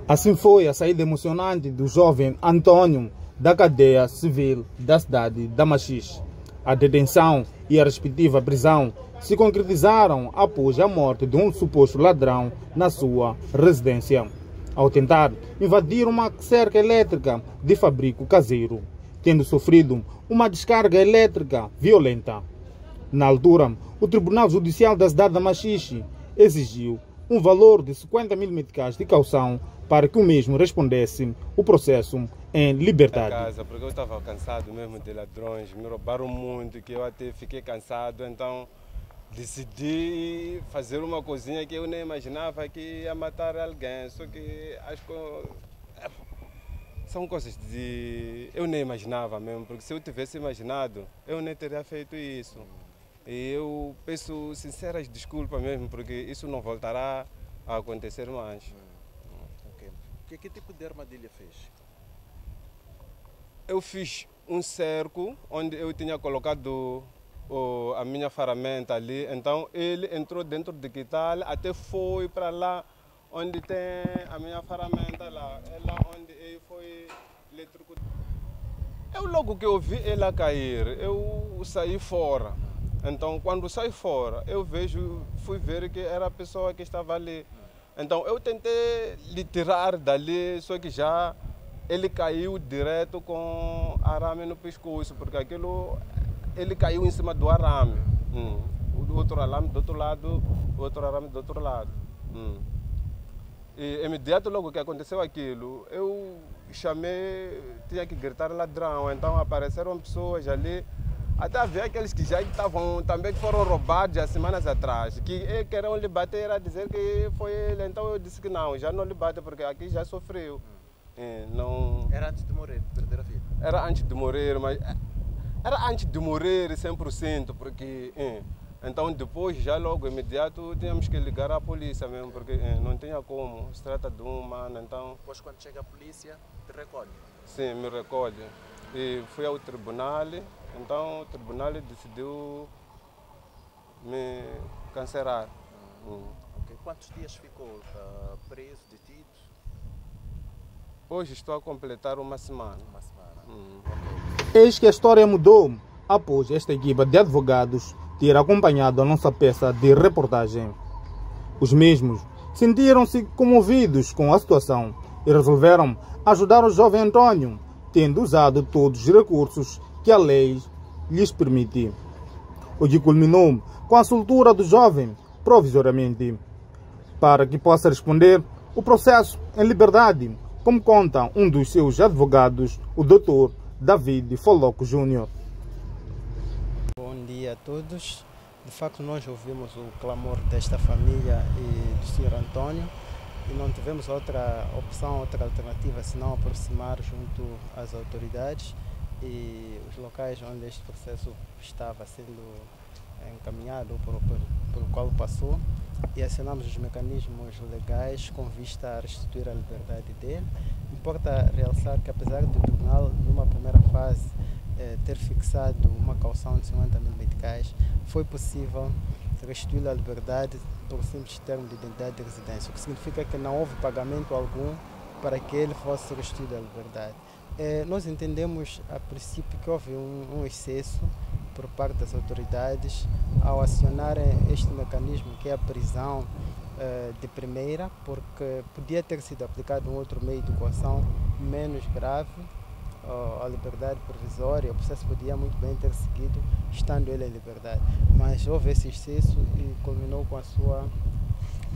Assim foi a saída emocionante do jovem Antônio da cadeia civil da cidade da Machixe. A detenção e a respectiva prisão se concretizaram após a morte de um suposto ladrão na sua residência, ao tentar invadir uma cerca elétrica de fabrico caseiro, tendo sofrido uma descarga elétrica violenta. Na altura, o Tribunal Judicial da cidade da Machixe exigiu um valor de 50 mil meticais de caução para que o mesmo respondesse o processo em liberdade. Casa, porque eu estava cansado mesmo de ladrões, me roubaram muito, que eu até fiquei cansado, então decidi fazer uma coisinha que eu nem imaginava que ia matar alguém, só que acho que são coisas de... eu nem imaginava mesmo, porque se eu tivesse imaginado, eu nem teria feito isso. E eu peço sinceras desculpas mesmo, porque isso não voltará a acontecer mais. Okay. Que tipo de armadilha fez? Eu fiz um cerco onde eu tinha colocado a minha ferramenta ali, então ele entrou dentro de quital, até foi para lá onde tem a minha ferramenta, lá, é lá onde ele foi eletrocutado. Eu logo que eu vi ela cair, eu saí fora. Então quando saí fora, fui ver que era a pessoa que estava ali. Então eu tentei lhe tirar dali, só que já ele caiu direto com arame no pescoço, porque ele caiu em cima do arame. O outro arame do outro lado, o outro arame do outro lado. E imediato logo que aconteceu aquilo, eu chamei, tinha que gritar ladrão, então apareceram pessoas ali, até havia aqueles que já estavam, também que foram roubados há semanas atrás, que queriam lhe bater, a dizer que foi ele, então eu disse que não, já não lhe bate porque aqui já sofreu. Não... Era antes de morrer, de perder a vida? Era antes de morrer, mas era antes de morrer 100%, porque então depois, já logo, imediato, tínhamos que ligar à polícia mesmo, porque não tinha como, se trata de um humano, então... Depois quando chega a polícia, te recolhe? Sim, me recolhe. E fui ao tribunal, então o tribunal decidiu me cancelar. Okay. Quantos dias ficou preso, detido? Hoje estou a completar uma semana. Uma semana. Okay. Eis que a história mudou após esta equipa de advogados ter acompanhado a nossa peça de reportagem. Os mesmos sentiram-se comovidos com a situação e resolveram ajudar o jovem Antônio, tendo usado todos os recursos que a lei lhes permite. O que culminou com a soltura do jovem provisoriamente, para que possa responder o processo em liberdade, como conta um dos seus advogados, o Dr. David Foloco Júnior. Bom dia a todos. De facto, nós ouvimos o clamor desta família e do Sr. Antônio e não tivemos outra opção, outra alternativa, senão aproximar junto às autoridades e os locais onde este processo estava sendo encaminhado, pelo qual passou, e acionamos os mecanismos legais com vista a restituir a liberdade dele. Importa realçar que, apesar do tribunal, numa primeira fase, ter fixado uma caução de 50 mil meticais, foi possível restituir a liberdade por simples termo de identidade de residência, o que significa que não houve pagamento algum para que ele fosse restituído a liberdade. Nós entendemos, a princípio, que houve um excesso por parte das autoridades ao acionarem este mecanismo, que é a prisão de primeira, porque podia ter sido aplicado um outro meio de coação menos grave, a liberdade provisória. O processo podia muito bem ter seguido estando ele em liberdade, mas houve esse excesso e culminou com a sua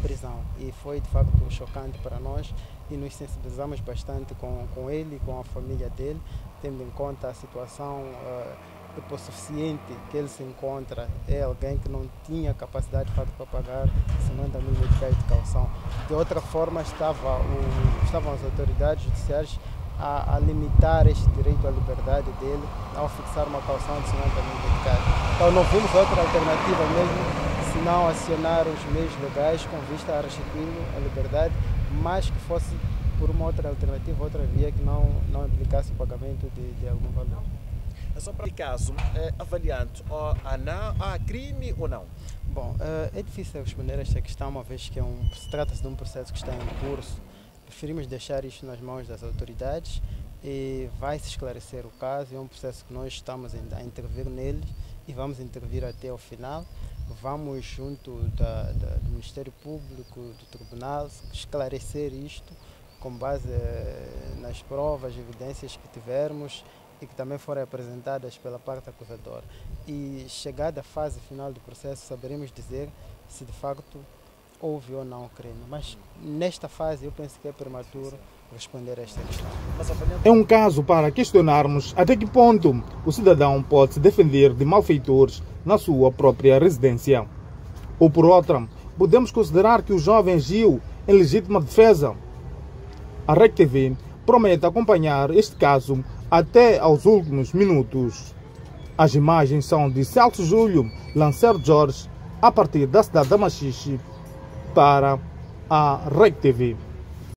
prisão, e foi de facto chocante para nós e nos sensibilizamos bastante com ele e com a família dele, tendo em conta a situação hipossuficiente que ele se encontra. É alguém que não tinha capacidade de facto para pagar 50 mil meticais de caução. De outra forma, estavam as autoridades judiciárias a limitar este direito à liberdade dele ao fixar uma caução de 50 mil meticais. Então não vimos outra alternativa mesmo, senão acionar os meios legais com vista a restituir a liberdade, mas que fosse por uma outra alternativa, outra via que não implicasse o pagamento de algum valor. Só para o caso, avaliando, há crime ou não? Bom, é difícil responder a esta questão, uma vez que se trata-se de um processo que está em curso preferimos deixar isto nas mãos das autoridades e vai se esclarecer o caso. É um processo que nós estamos a intervir nele e vamos intervir até ao final. Vamos junto do Ministério Público, do Tribunal, esclarecer isto com base nas provas, evidências que tivermos e que também forem apresentadas pela parte acusadora. E chegada a fase final do processo, saberemos dizer se de facto houve ou não crime. Mas nesta fase eu penso que é prematuro responder a esta questão. É um caso para questionarmos até que ponto o cidadão pode se defender de malfeitores na sua própria residência. Ou por outra, podemos considerar que o jovem agiu em legítima defesa. A REC TV promete acompanhar este caso até aos últimos minutos. As imagens são de Celso Júlio Lancer Jorge, a partir da cidade da Machixe, para a REC TV.